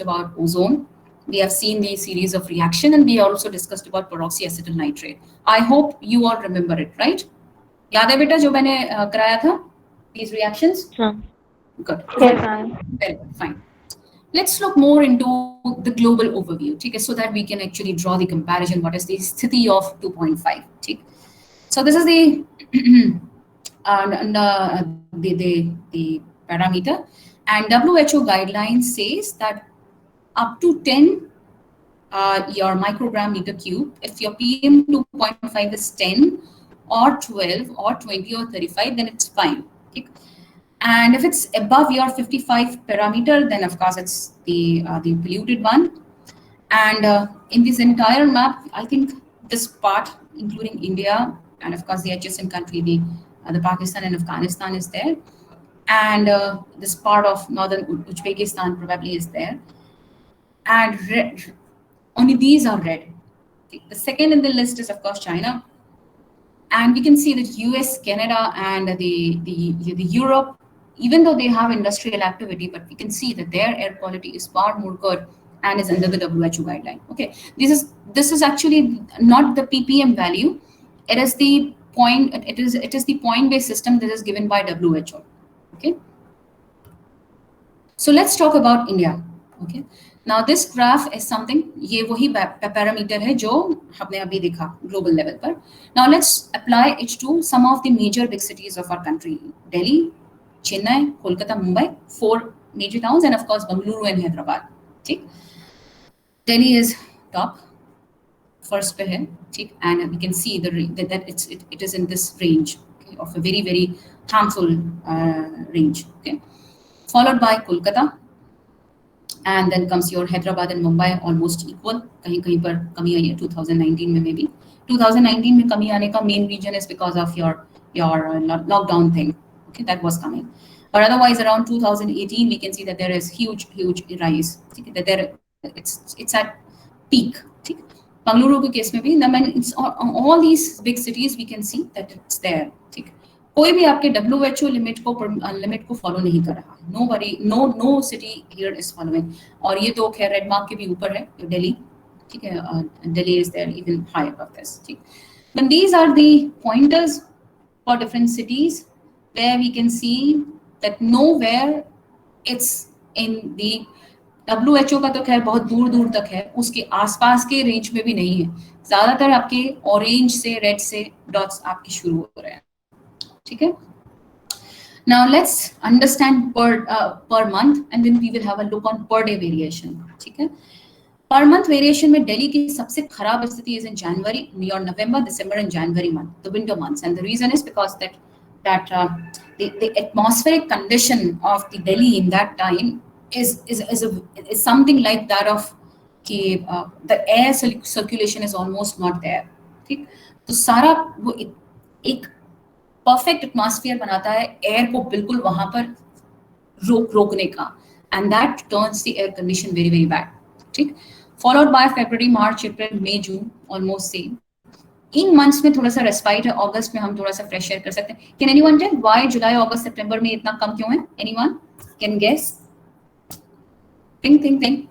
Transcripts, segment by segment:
about ozone. We have seen the series of reaction, and we also discussed about peroxyacetyl nitrate. I hope you all remember it, right? याद है बेटा जो मैंने कराया था? These reactions? हाँ. Good. Yes, Fine. ma'am. Very good. Fine. Let's look more into the global overview, okay, so that we can actually draw the comparison. What is the sthiti of 2.5? Okay. So this is the the parameter, and WHO guidelines says that up to 10 your microgram meter cube. If your PM 2.5 is 10 or 12 or 20 or 35, then it's fine. Okay. And if it's above your 55 parameter, then of course it's the polluted one. And in this entire map, I think this part, including India and of course the adjacent country, the Pakistan and Afghanistan is there, and this part of northern Uzbekistan probably is there, and red, only these are red. The second in the list is of course China, and we can see that US, Canada, and the Europe, even though they have industrial activity, but we can see that their air quality is far more good and is under the WHO guideline. Okay, this is actually not the ppm value; it is the point. It is the point-based system that is given by WHO. Okay, so let's talk about India. Okay, now this graph is something, ये वही parameter है जो हमने अभी देखा global level पर. Now let's apply it to some of the major big cities of our country: Delhi, Chennai, Kolkata, Mumbai, 4 major towns, and of course Bengaluru and Hyderabad. ठीक, Delhi is top, first पे है, ठीक, and we can see that it is in this range, okay, of a very harmful range. Okay, followed by Kolkata, and then comes your Hyderabad and Mumbai, almost equal. कहीं कहीं पर कमी आई है 2019 में, maybe 2019 में कमी आने का main reason is because of your lockdown thing. Okay, that was coming. But otherwise, around 2018, we can see that there is huge rise. Okay, that there it's at peak. Okay. Bangalore के case में भी, I mean, it's all these big cities we can see that it's there. ठीक, कोई भी आपके WHO limit को follow नहीं कर रहा. No city here is following. और ये तो खैर रेड मार्क के भी ऊपर है, दिल्ली. ठीक है, Delhi is there even high above this. ठीक, then these are the pointers for different cities where we can see that nowhere it's in the WHO का तो खैर बहुत दूर तक है, उसके आसपास के रेंज में भी नहीं है. ज्यादातर आपके ऑरेंज से, रेड से डॉट्स आपके शुरू हो रहे हैं. ठीक है. Now let's understand per month, and then we will have a look on per day variation. ठीक है. Per month variation में दिल्ली की सबसे खराब स्थिति is in January, November, December, and January month, the winter months, and the reason is because that the atmospheric condition of the Delhi in that time is something like that of कि the air circulation is almost not there. ठीक, तो सारा वो एक perfect atmosphere बनाता है air को बिल्कुल वहां पर रोकने का, and that turns the air condition very bad. ठीक, followed by February, March, April, May, June, almost same. इन मंथ्स में थोड़ा सा रेस्पाइट है. अगस्त में हम थोड़ा सा फ्रेश एयर कर सकते हैं. कैन एनीवन टेल व्हाई जुलाई, अगस्त, सितंबर में इतना कम क्यों है? Anyone can guess? Think.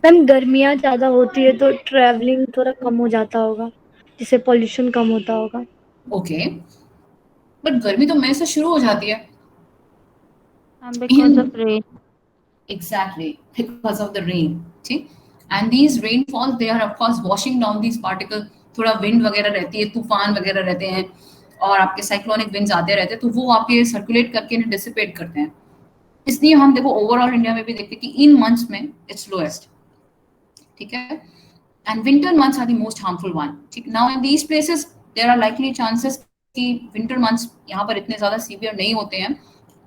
Ma'am गर्मियाँ ज्यादा होती है तो ट्रैवलिंग थोड़ा कम हो जाता होगा, जिससे पॉल्यूशन कम होता होगा. ओके, बट गर्मी तो मई से शुरू हो जाती है. Because of rain. Exactly, because of the rain. ठीक, and these rainfalls, they are of course washing down these particles. थोड़ा wind वगैरह रहती है, तूफान वगैरह रहते हैं, और आपके साइक्लोनिक winds आते रहते हैं, तो वो आपके सर्कुलेट करके इन्हें डिसिपेट करते हैं. इसलिए हम देखो ओवरऑल इंडिया में भी देखते हैं कि इन मंथ्स में इट्स लोएस्ट. ठीक है, and winter months are the most harmful one. ठीक, now in these places there are likely chances कि winter months यहाँ पर इतने ज़्यादा severe नहीं होते हैं,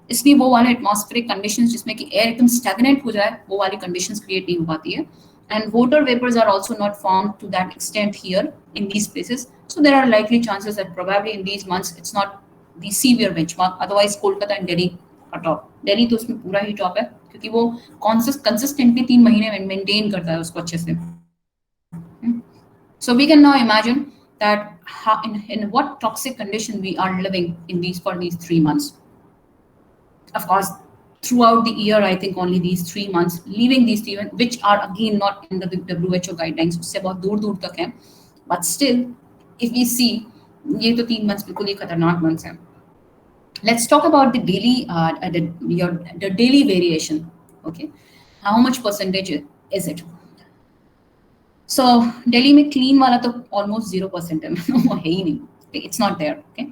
इसलिए वो वाले एटमॉस्फेरिक कंडीशंस जिसमें कि एयर एकदम स्टैग्नेंट हो जाए, वो वाली कंडीशंस क्रिएट नहीं हो पाती है. And water vapours are also not formed to that extent here in these places, so there are likely chances that probably in these months it's not the severe benchmark. Otherwise Kolkata and Delhi are top. Delhi तो उसमें पूरा ही top है, क्योंकि वो consistently 3 महीने में maintain करता है उसको अच्छे से. So we can now imagine that how, in what toxic condition we are living in these 3 months. Of course, throughout the year, I think only these 3 months, leaving these 3 months, which are again not in the WHO guidelines, उससे बहुत दूर तक हैं. But still, if we see, ये तो 3 months बिल्कुल ही खतरनाक months हैं. Let's talk about the daily variation. Okay, how much percentage is it? So Delhi में clean वाला तो almost 0% है. वो है ही नहीं. It's not there. Okay.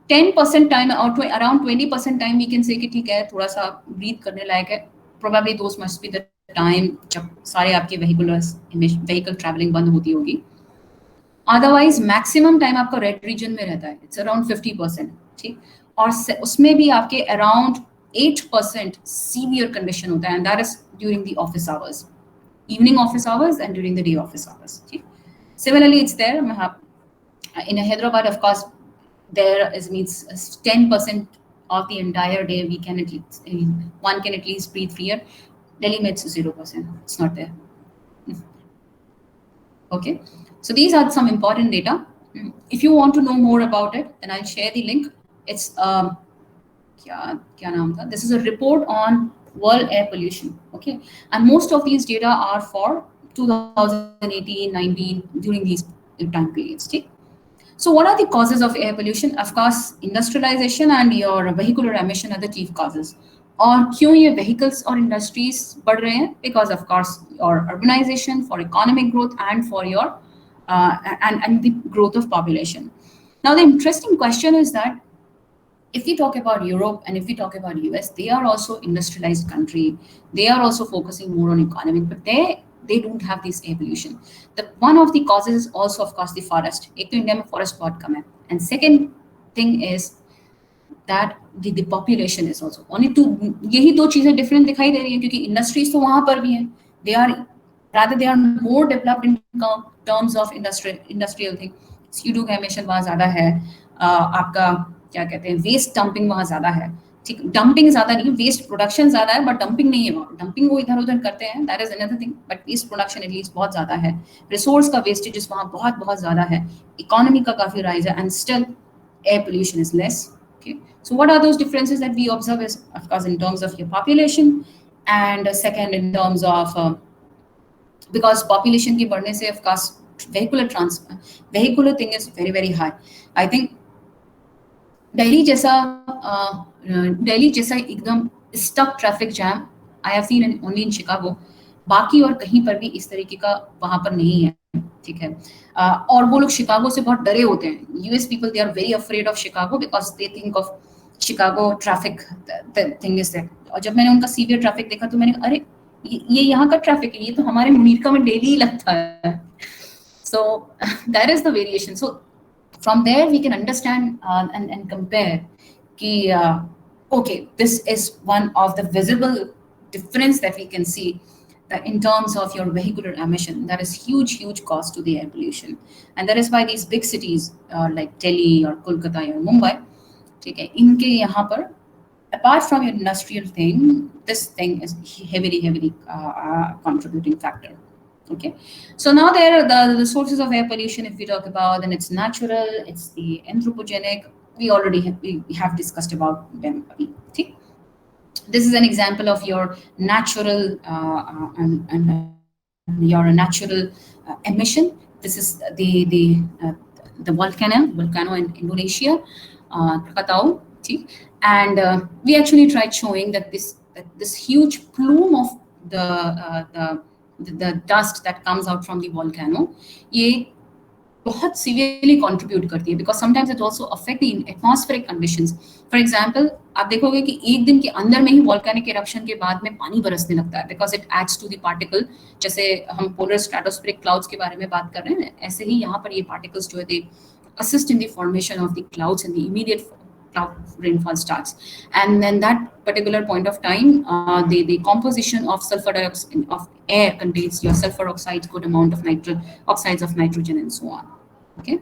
10% time or around 20% time we can say कि ठीक है थोड़ा सा breathe करने लायक है. Probably those must be the time जब सारे आपके vehicle traveling बंद होती होगी. Otherwise maximum time आपका red region में रहता है. It's around 50%. ठीक. और उसमें भी आपके around 8% severe condition होता है, and that is during the office hours. Evening office hours and during the day office hours. Okay. Similarly, it's there. In Hyderabad, of course, there means 10% of the entire day we can one can at least breathe freer. Delhi it's 0%. It's not there. Okay. So these are some important data. If you want to know more about it, then I'll share the link. It's this is a report on world air pollution. Okay, and most of these data are for 2018, 19 during these time periods. Okay? So what are the causes of air pollution? Of course, industrialization and your vehicular emission are the chief causes. और क्यों ये vehicles और industries बढ़ रहे हैं? Because of course your urbanization, for economic growth, and for your and the growth of population. Now the interesting question is that if we talk about Europe and if we talk about US, they are also industrialized country. They are also focusing more on economic, but they don't have this air pollution. One of the causes is also, of course, the forest. एक तो India में forest बहुत कम है. And second thing is that the population is also. Only two, यही दो चीजें different दिखाई दे रही हैं क्योंकि industries तो वहाँ पर भी हैं. They are more developed in terms of industrial thing. CO2 का emission वहाँ ज़्यादा है. आपका क्या कहते हैं वेस्ट डंपिंग वहाँ ज्यादा है. ठीक, डंपिंग ज्यादा नहीं, वेस्ट प्रोडक्शन ज्यादा है, बट डंपिंग नहीं है वहाँ. डंपिंग वो इधर उधर करते हैं, that is another thing, but waste production at least बहुत ज्यादा है. रिसोर्स का वेस्टेजेस वहाँ बहुत बहुत ज्यादा है. इकोनॉमी का काफी राइज है, and still air pollution is less. Okay, so what are those differences that we observe is, of course, in terms of your population, and second in terms of because population की बढ़ने से, of course, vehicular thing is very very high. I think Delhi जैसा एकदम stuck traffic jam I have seen only in Chicago. बाकी और कहीं पर भी इस तरीके का वहां पर नहीं है. ठीक है. और वो लोग शिकागो से बहुत डरे होते हैं. US people they are very afraid of Chicago because they think of Chicago traffic thing is that. और जब मैंने उनका सीवियर ट्रैफिक देखा तो मैंने अरे ये यहाँ का ट्रैफिक है, ये तो हमारे मुनीरका में डेली लगता है. So that is the variation. So from there we can understand and compare ki okay, this is one of the visible difference that we can see in terms of your vehicular emission. That is huge cost to the air pollution, and that is why these big cities like Delhi or Kolkata or Mumbai, ठीक है, इनके यहाँ पर apart from your industrial thing, this thing is heavily contributing factor. Okay, so now there are the sources of air pollution. If we talk about, then it's natural, it's the anthropogenic. We already have discussed about them. Okay? This is an example of your natural and your natural emission. This is the volcano in Indonesia, Krakatau. Okay? And we actually tried showing that this huge plume of the dust that comes out from the volcano, ये बहुत severely contribute करती है because sometimes it also affect the atmospheric conditions. For example, आप देखोगे कि एक दिन के अंदर में ही volcanic eruption के बाद में पानी बरसने लगता है because it adds to the particle. जैसे हम polar stratospheric clouds के बारे में बात कर रहे हैं, ऐसे ही यहाँ पर ये particles जो है they assist in the formation of the clouds and the immediate cloud rainfall starts. And then that particular point of time, the composition of sulfur dioxide of air contains your sulfur oxides, good amount of oxides of nitrogen, and so on. Okay.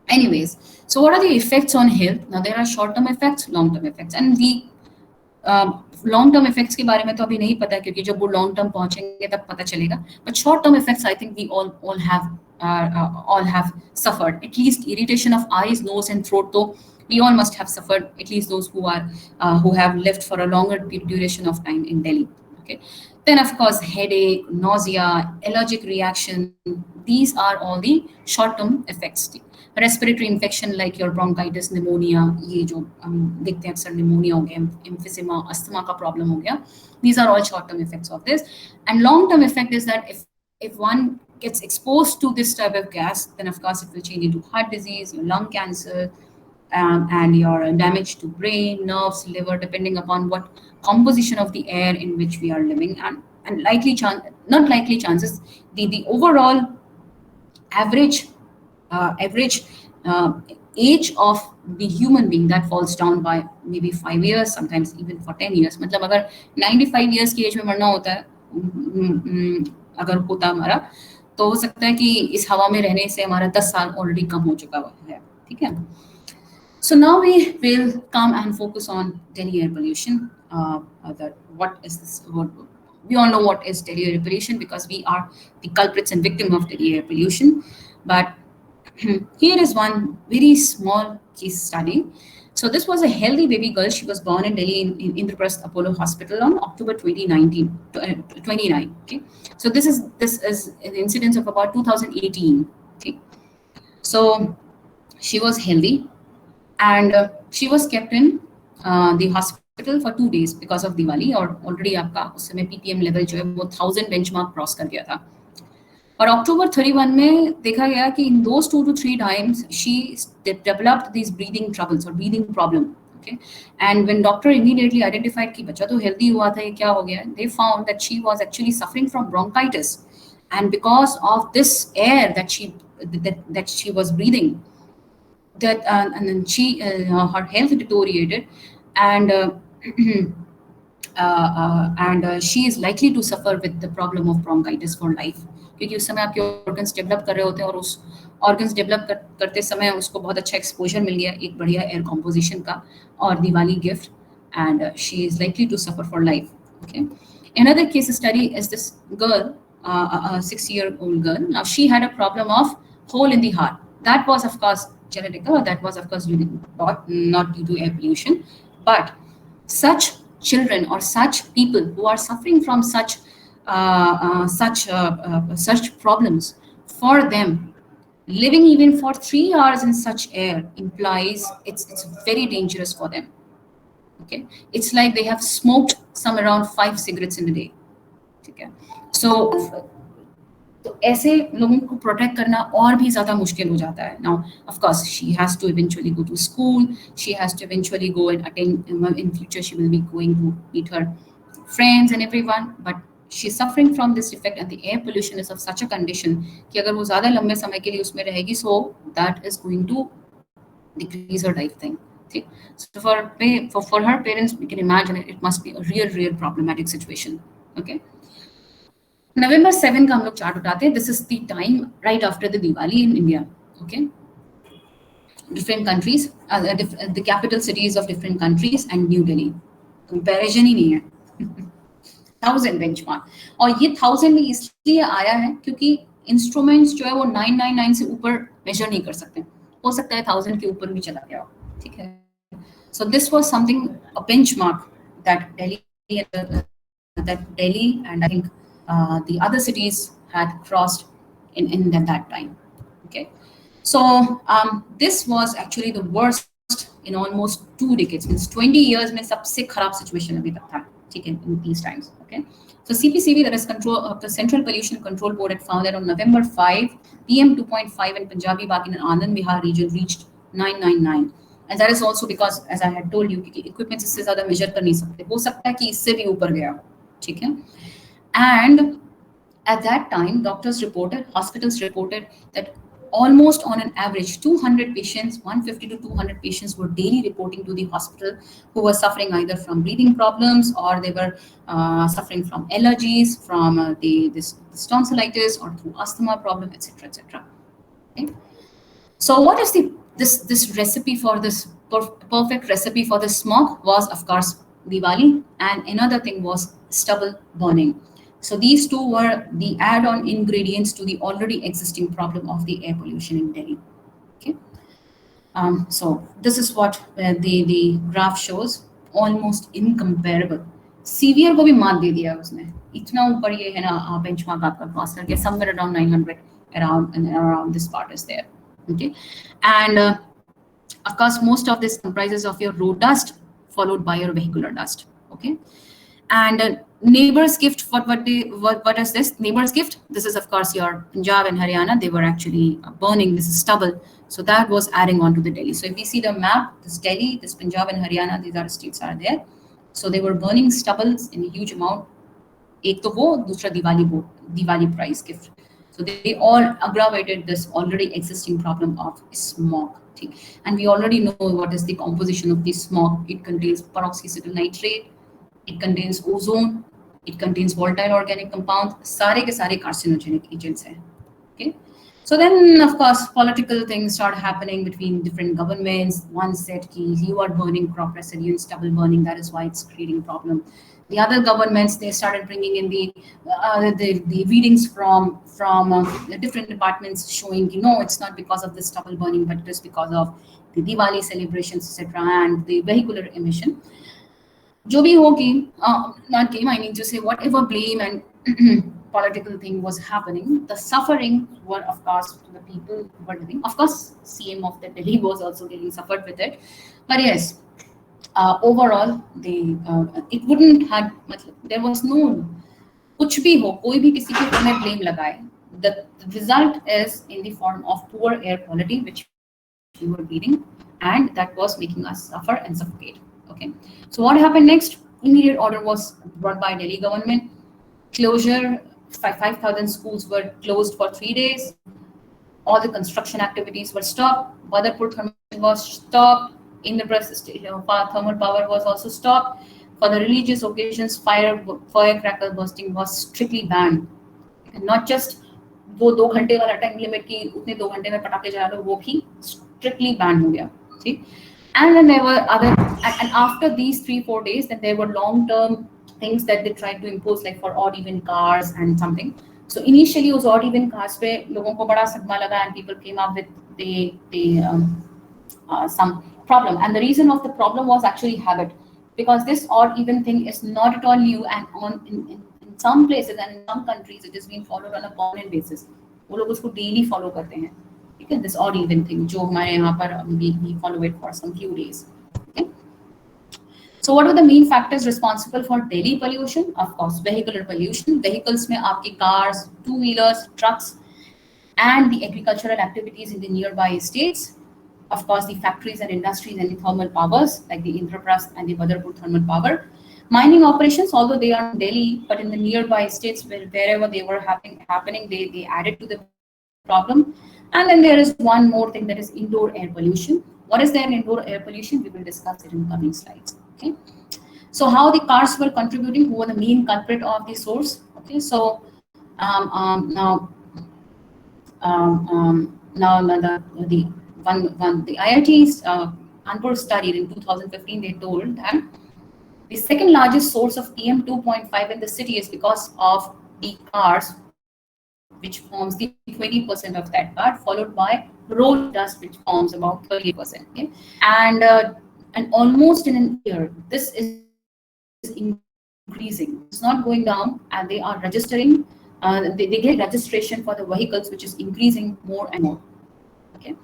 Anyways, so what are the effects on health? Now there are short-term effects, long-term effects, and long term effects के बारे में तो अभी नहीं पता, क्योंकि जब वो लॉन्ग टर्म पहुंचेंगे तब पता चलेगा, but short term effects I think we all have suffered. At least irritation of eyes, nose, and throat. Though we all must have suffered. At least those who have lived for a longer duration of time in Delhi. Okay. Then of course headache, nausea, allergic reaction. These are all the short-term effects. Respiratory infection like your bronchitis, pneumonia. ये जो हम देखते हैं अक्सर pneumonia हो गया, emphysema, asthma का problem हो गया. These are all short-term effects of this. And long-term effect is that if one gets exposed to this type of gas, then of course it will change into heart disease, your lung cancer, and your damage to brain, nerves, liver, depending upon what composition of the air in which we are living, and not likely chances, the overall average age of the human being that falls down by maybe 5 years, sometimes even for 10 years. मतलब अगर 95 years की as में मरना होता है, अगर होता हमारा, तो हो सकता है कि इस हवा में रहने से हमारा 10 साल ऑलरेडी कम हो चुका है, ठीक है. So now we will come and focus on Delhi air pollution. What is this? We all know what is Delhi air pollution because we are the culprits and victim of Delhi air pollution. But here is one very small case study. So this was a healthy baby girl. She was born in Delhi in Indraprasth Apollo Hospital on October 29. Okay. So this is an incidence of about 2018. Okay. So she was healthy, and she was kept in the hospital for 2 days because of Diwali. और already आपका उस समय PPM level जो है वो 1000 benchmark cross कर गया था. और October 31 में देखा गया कि in those 2 to 3 times she developed these breathing troubles or breathing problem. Okay, and when doctor immediately identified कि बच्चा तो healthy हुआ था, ये क्या हो गया, they found that she was actually suffering from bronchitis, and because of this air that she was breathing, and then her health deteriorated, and she is likely to suffer with the problem of bronchitis for life. क्योंकि उस समय आपके organs develop कर रहे होते हैं, और उस ऑर्गन्स डेवलप करते समय उसको बहुत अच्छा एक्सपोजर मिल गया एक बढ़िया एयर कॉम्पोजिशन का और Diwali gift, and she is likely to suffer for life. Okay. Another case study is this girl, a 6-year-old girl. Now she had a problem of hole in the heart. That was of course genetic, or that was of course not due to air pollution, but such children or such people who are suffering from such problems, for them living even for 3 hours in such air implies it's very dangerous for them. Okay, it's like they have smoked some around 5 cigarettes in a day. Okay, so ऐसे लोगों को protect करना और भी ज्यादा मुश्किल हो जाता है. Now of course she has to eventually go to school, she has to eventually go and attend, in future she will be going to meet her friends and everyone, but she's suffering from this effect, and the air pollution is of such a condition कि अगर वो ज्यादा लंबे समय के लिए उसमें रहेगी, so that is going to decrease her life thing. So for her parents, we can imagine it must be a real problematic situation. Okay. November 7 का हम लोग चार्ट उठाते हैं. This is the time right after the Diwali in India. Okay. Different countries, the capital cities of different countries and New Delhi. Comparison ही नहीं है. 1000 benchmark. और ये 1000 में इसलिए आया है क्योंकि इंस्ट्रूमेंट्स जो है वो 999 से ऊपर मेजर नहीं कर सकते. हो सकता है 1000 के ऊपर भी चला गया हो. ठीक है. So this was something, a benchmark that Delhi and I think the other cities had crossed in that time. Okay, so this was actually the worst in almost 2 decades. Means 20 years में सबसे खराब situation अभी तक था. ठीक है, in these times. Okay, so CPCB, that is the Central Pollution Control Board, had found that on November 5, PM 2.5 in Punjabi Bagh in Anand Vihar region reached 999. And that is also because, as I had told you, equipment इससे ज़्यादा measure कर नहीं सकते. हो सकता है कि इससे भी ऊपर गया. ठीक है. And at that time, hospitals reported that almost on an average 200 patients, 150 to 200 patients were daily reporting to the hospital who were suffering either from breathing problems, or they were suffering from allergies, from this tonsillitis, or through asthma problem, etc., etc. Okay? So what is this recipe for this perfect recipe for the smog? Was of course Diwali, and another thing was stubble burning. So these two were the add-on ingredients to the already existing problem of the air pollution in Delhi. Okay. So this is what the graph shows, almost incomparable. Severe को भी मात दे दिया उसने, इतना ऊपर ये है ना बेंचमार्क आपका क्रॉस करके, somewhere around 900 around this part is there. Okay, and of course most of this comprises of your road dust followed by your vehicular dust. Okay, and neighbor's gift, what is this neighbor's gift? This is of course your Punjab and Haryana. They were actually burning this stubble, so that was adding on to the Delhi. So if we see the map, this Delhi, this Punjab and Haryana, these are states are there. So they were burning stubbles in a huge amount. एक तो वो, दूसरा Diwali prize gift. So they all aggravated this already existing problem of smog. And we already know what is the composition of the smog. It contains peroxycyclic nitrate, it contains ozone, it contains volatile organic compounds, सारे के सारे carcinogenic agents हैं. Okay. So then, of course, political things started happening between different governments. One said, you are burning crop residue and stubble burning, that is why it's creating problem. The other governments, they started bringing in the readings from the different departments showing, no, it's not because of the stubble burning, but it is because of the Diwali celebrations, etc., and the vehicular emission. जो भी होगी, not game, I mean to say whatever blame and political thing was happening, the suffering were of course to the people who were living. Of course, CM of the Delhi was also getting suffered with it, but yes, overall, it wouldn't have, there was no, कुछ भी हो, कोई भी किसी के ऊपर में blame लगाए, the result is in the form of poor air quality, which we were breathing, and that was making us suffer and suffocate. Okay, so what happened next? Immediate order was brought by Delhi government. Closure, 5,000 schools were closed for 3 days. All the construction activities were stopped. Badarpur thermal was stopped. Indraprasth thermal power was also stopped. For the religious occasions, firecracker bursting was strictly banned. And not just वो 2 घंटे वाला time limit की उतने 2 घंटे में पटाखे जला लो, वो भी strictly banned हो गया. ठीक. And then there were other, and after these 3-4 days, then there were long-term things that they tried to impose, like for odd even cars and something. So initially, those odd even cars पे लोगों को बड़ा सदमा लगा, and people came up with some problem. And the reason of the problem was actually habit, because this odd even thing is not at all new, and in some places and in some countries it is being followed on a permanent basis. वो लोग उसको daily follow करते हैं. Okay, this odd even thing, जो हमारे यहाँ पर we follow it for some few days. Okay. So what were the main factors responsible for Delhi pollution? Of course, vehicular pollution. Vehicles में आपके cars, two-wheelers, trucks, and the agricultural activities in the nearby states. Of course, the factories and industries and the thermal powers, like the Indraprasth and the Badarpur thermal power. Mining operations, although they are in Delhi, but in the nearby states, wherever they were happening, they added to the problem. And then there is one more thing, that is indoor air pollution. What is there in indoor air pollution? We will discuss it in coming slides. Okay. So how the cars were contributing, who were the main culprit of the source? Okay. So now the IIT's Kanpur study in 2015, they told that the second largest source of PM 2.5 in the city is because of the cars, which forms the 20% of that part, followed by road dust, which forms about 30%. Okay? And almost in a year, this is increasing. It's not going down, and they are registering. They get registration for the vehicles, which is increasing more and more. Okay.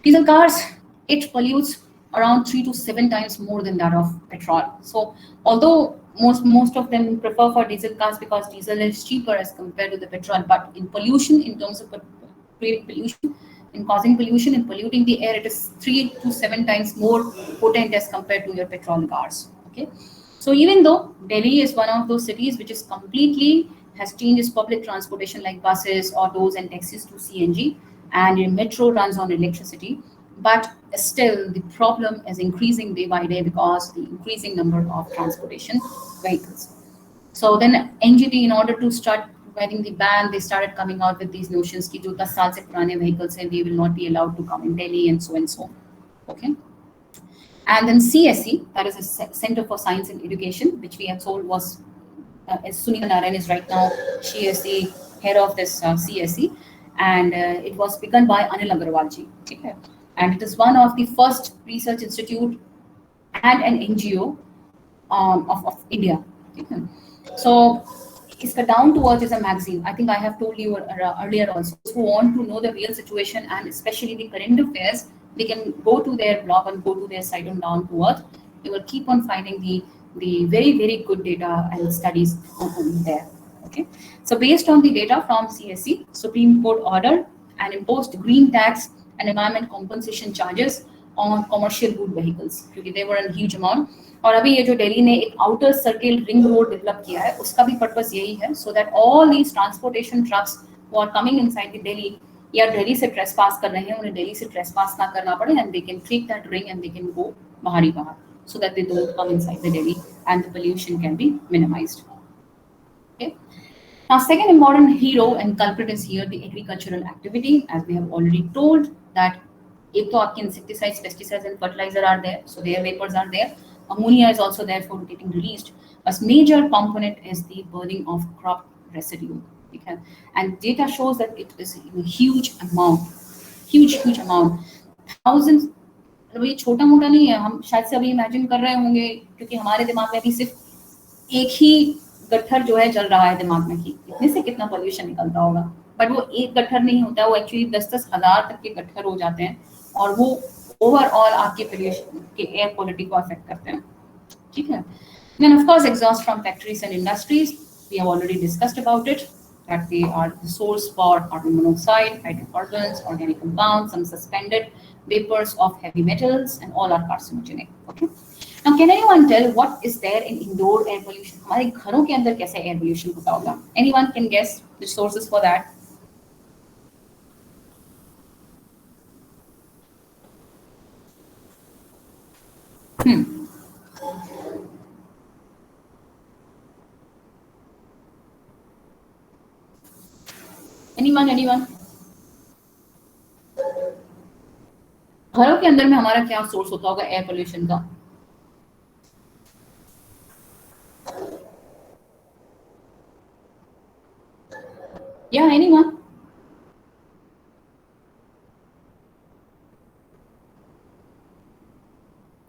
Diesel cars, it pollutes around 3 to 7 times more than that of petrol. So although most of them prefer for diesel cars because diesel is cheaper as compared to the petrol, but in pollution, in terms of creating pollution, in causing pollution and polluting the air, it is 3 to 7 times more potent as compared to your petrol cars. Okay, so even though Delhi is one of those cities which is completely has changed its public transportation, like buses, autos, and taxis to CNG, and your metro runs on electricity, but still the problem is increasing day by day because the increasing number of transportation vehicles. So then NGT, in order to start providing the ban, they started coming out with these notions कि जो 10 साल से पुराने vehicles हैं, they will not be allowed to come in Delhi, and so and so. Okay. And then CSE, that is a Center for Science and Education, which we have told was as Sunita Narayan is right now. She is the head of this CSE, and it was begun by Anil Agarwal ji. Okay? And it is one of the first research institute and an NGO of India. Okay? So इसका Down to Earth is a magazine. I think I have told you earlier also. Those who want to know the real situation and especially the current affairs, they can go to their blog and go to their site on Down to Earth. You will keep on finding the very good data and studies on there. Okay. So based on the data from CSE, Supreme Court ordered and imposed green tax and environment compensation charges on commercial good vehicles क्योंकि they were in huge amount. और अभी ये जो दिल्ली ने एक outer circle ring road develop किया है उसका भी पर्पस यही है so that all these transportation trucks who are coming inside the Delhi या दिल्ली से ट्रेसपास कर रहे हैं उन्हें दिल्ली से ट्रेसपास ना करना पड़े and they can take that ring and they can go बाहर so that they don't come inside the Delhi and the pollution can be minimized. Okay. Now, second important hero and culprit is here the agricultural activity, as we have already told that एक तो आपके insecticides, pesticides and fertilizer are there, so their vapors are there. Ammonia is also therefore getting released. A major component is the burning of crop residue. Okay? And data shows that it is in a huge amount, thousands. ये छोटा मोटा नहीं है हम शायद से अभी imagine कर रहे होंगे क्योंकि हमारे दिमाग में अभी सिर्फ एक ही गट्ठर जो है चल रहा है दिमाग में कि इतने से कितना पोल्यूशन निकलता होगा बट वो एक गट्ठर नहीं होता है वो एक्चुअली 10-10 हज़ार तक के गट्ठर हो जाते हैं और वो ओवरऑल आपके पोल्यूशन के एयर क्वालिटी को अफेक्ट करते हैं ठीक है then of course exhaust from factories and industries we have already discussed about it that they are the source for carbon monoxide, hydrocarbons, organic compounds, some suspended vapors of heavy metals, and all are carcinogenic. Okay. Now, can anyone tell what is there in indoor air pollution? हमारे घरों के अंदर कैसे air pollution होता होगा? Anyone can guess the sources for that? Anyone? घरों के अंदर में हमारा क्या सोर्स होता होगा एयर पोल्यूशन का या एनीवन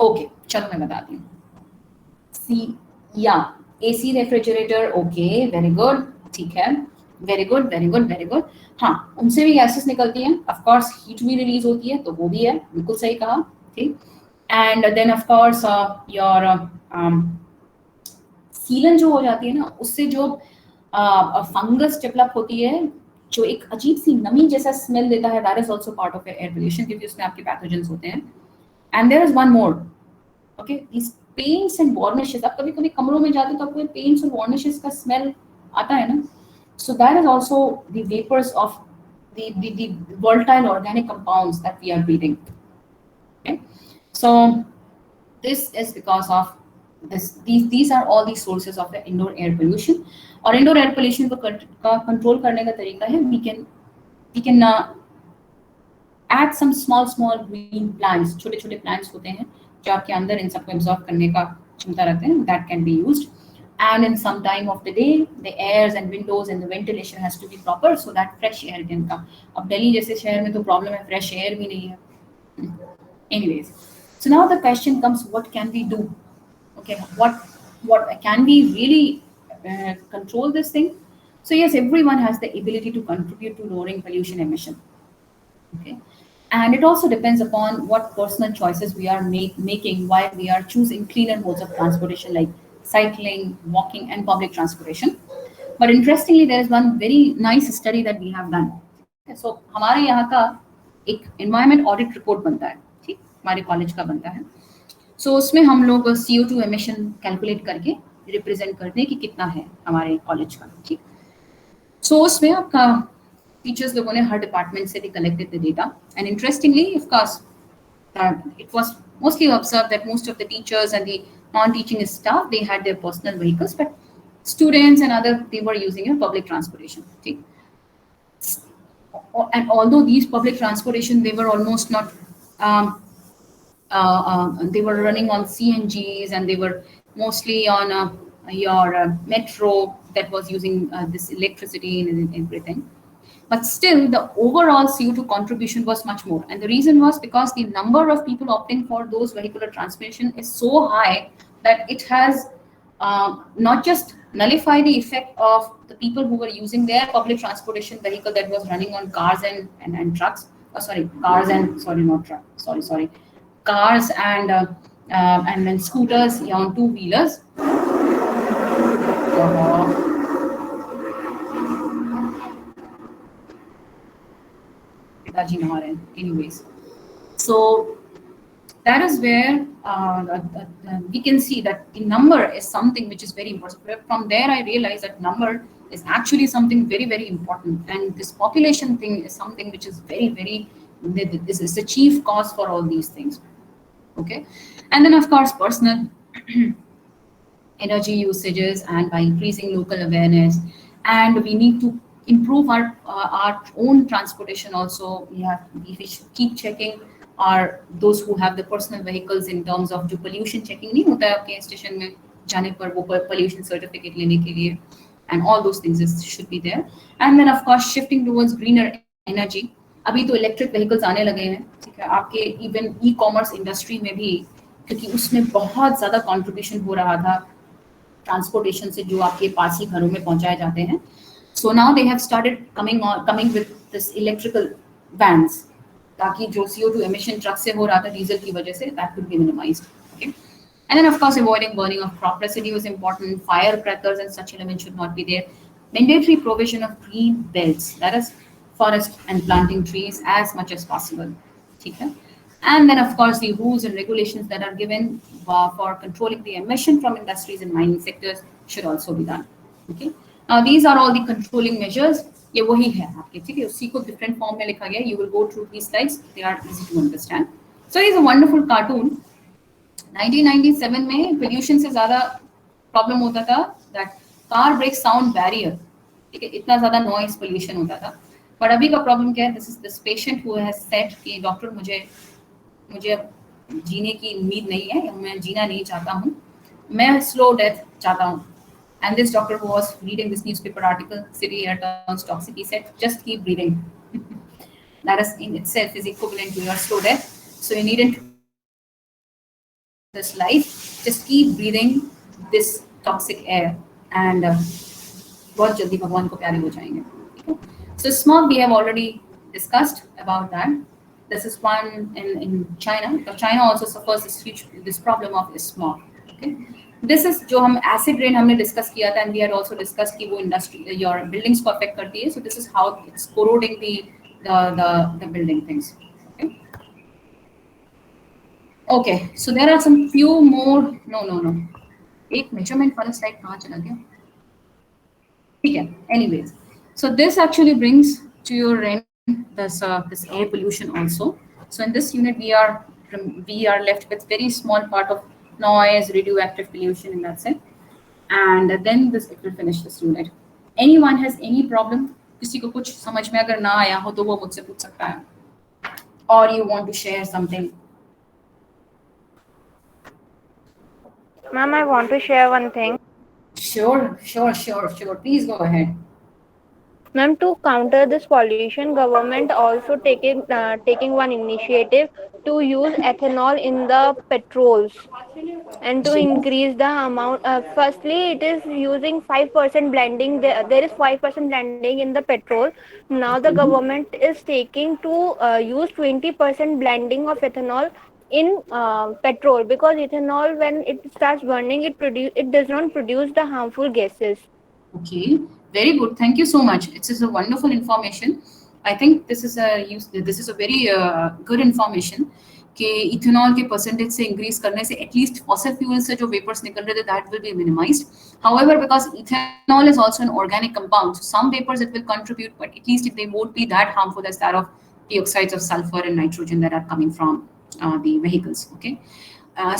ओके चलो मैं बताती हूँ सी या AC refrigerator okay very good ठीक है वेरी गुड हाँ उनसे भी गैसेस निकलती हैं ऑफ कोर्स हीट भी रिलीज होती है तो वो भी है बिल्कुल सही कहा ठीक and then of course your सीलन जो हो जाती है ना उससे जो फंगस डेवलप होती है जो एक अजीब सी नमी जैसा स्मेल देता है that is also part of air pollution क्योंकि उसमें आपके पैथोजेंस होते हैं and there is one more okay this paints and varnishes आप कभी-कभी कमरों में जाते हो तो आपको पेंट्स और वार्निशेस का स्मेल आता है ना so that is also the vapors of the volatile organic compounds that we are breathing okay so this is because of these are all the sources of the indoor air pollution और indoor air pollution को control करने का तरीका है we can add some small green plants छोटे plants होते हैं जो आपके अंदर इन सबको absorb करने का क्षमता रखते हैं that can be used and in some time of the day the airs and windows and the ventilation has to be proper so that fresh air can come अब दिल्ली जैसे शहर में तो प्रॉब्लम है fresh air भी नहीं है anyways so now the question comes what can we do okay what can we really control this thing so yes everyone has the ability to contribute to lowering pollution emission okay and it also depends upon what personal choices we are making while we are choosing cleaner modes of transportation like cycling, walking, and public transportation. But interestingly, there is one very nice study that we have done. So, हमारे यहाँ का एक environment audit report बनता है, ठीक? हमारे college का बनता है. So उसमें हम लोग CO2 emission calculate करके represent करते हैं कि कितना है हमारे कॉलेज का, ठीक? So उसमें आपका teachers लोगों ने हर department से collected the data, and interestingly, of course, it was mostly observed that most of the teachers and the non-teaching staff they had their personal vehicles but students and other they were using public transportation okay? And although these public transportation they were almost not they were running on CNGs, and they were mostly on your metro that was using this electricity and everything. But still, the overall CO2 contribution was much more. And the reason was because the number of people opting for those vehicular transportation is so high that it has not just nullify the effect of the people who were using their public transportation vehicle that was running on cars and trucks. Sorry, cars and sorry, not truck. Sorry, cars and then scooters, yeah, on two wheelers. पिताजी नहा रहे हैं. Anyways, so that is where we can see that the number is something which is very important. From there, I realized that number is actually something very, very important, and this population thing is something which is very, very is the chief cause for all these things. Okay, and then of course personal energy usages, and by increasing local awareness, and we need to improve our own transportation also. We should keep checking our those who have the personal vehicles in terms of जो pollution checking नहीं होता है आपके station में जाने पर वो pollution certificate लेने के लिए, and all those things should be there. And then of course shifting towards greener energy. अभी तो इलेक्ट्रिक व्हीकल्स आने लगे हैं, ठीक है, आपके इवन ई-कॉमर्स इंडस्ट्री में भी, क्योंकि उसमें बहुत ज़्यादा कंट्रीब्यूशन हो रहा था ट्रांसपोर्टेशन से जो आपके पास ही घरों में पहुंचाए जाते हैं. So now they have started coming with this electrical vans, ताकि जो CO2 emission ट्रक से हो रहा था डीजल की वजह से, that could be minimized. Okay. And then of course avoiding burning of crop residue is important. Firecrackers and such elements should not be there. Mandatory provision of green belts, that is forest and planting trees as much as possible. Okay. And then of course the rules and regulations that are given for controlling the emission from industries and mining sectors should also be done. Okay. Now these are all the controlling measures. ये वही है आपके, ठीक है, उसी को different form में लिखा गया. You will go through these slides, they are easy to understand. So is a wonderful cartoon. 1997 में पोल्यूशन से ज्यादा प्रॉब्लम होता था that car break sound barrier, ठीक है, इतना ज्यादा नॉइज पोल्यूशन होता था. पर अभी का प्रॉब्लम क्या है? This is this patient who has said कि डॉक्टर मुझे अब जीने की उम्मीद नहीं है, मैं जीना नहीं चाहता हूँ, मैं स्लो डेथ चाहता हूँ. And this doctor who was reading this newspaper article, City Air Turns Toxic, he said, just keep breathing. That is in itself is equivalent to your slow death. So you needn't this life, just keep breathing this toxic air, and बहुत जल्दी भगवान को प्यारे हो जाएंगे. So smog we have already discussed about that. This is one in China. China also suffers this problem of smog. Okay. This is जो हम acid rain हमने डिस्कस किया था, and we had also discuss कि वो industry your buildings को affect करती है. So this is how it's corroding the building things. Okay, so there are some few more. No एक मेजरमेंट वाला स्लाइड कहाँ चला गया? ठीक है, anyways, so this actually brings to your end this air pollution also. So in this unit we are left with very small part of noise, radioactive pollution, and that's it. And then it will finish this unit. Anyone has any problem? किसी को कुछ समझ में अगर ना आया हो तो वो मुझसे पूछ सकता है. Or you want to share something? Ma'am, I want to share one thing. Sure. Please go ahead. Ma'am, to counter this pollution, government also taking one initiative to use ethanol in the petrols, and to increase the amount. Firstly, it is using 5% blending. There is 5% blending in the petrol. Now the government is taking to use 20% blending of ethanol in petrol, because ethanol, when it starts burning, it does not produce the harmful gases. Okay, very good. Thank you so much. It is a wonderful information. I think this is a very good information कि ethanol के percentage से increase करने से at least fossil fuel से जो vapours निकल रहे थे that will be minimised. However, because ethanol is also an organic compound, so some vapours it will contribute, but at least it they won't be that harmful as that of the oxides of sulfur and nitrogen that are coming from the vehicles. Okay.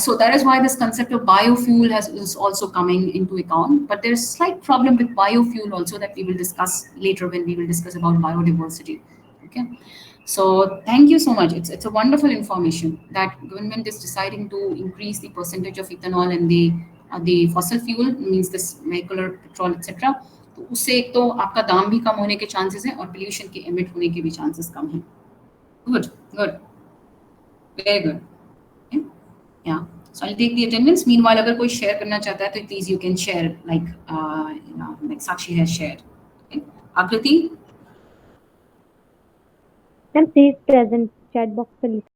So that is why this concept of biofuel is also coming into account. But there's a slight problem with biofuel also that we will discuss later when we will discuss about biodiversity. Okay, so thank you so much. It's a wonderful information that government is deciding to increase the percentage of ethanol and the fossil fuel, means this vehicular petrol etc. तो उससे एक तो आपका दाम भी कम होने के chances हैं और पोल्यूशन के एमिट होने के भी चांसेस कम हैं. Good, good, very good. Okay? Yeah. So I'll take the attendance. Meanwhile, अगर कोई share करना चाहता है तो please you can share like Sakshi has shared. Okay? Akriti. Ma'am please present chat box पे लिख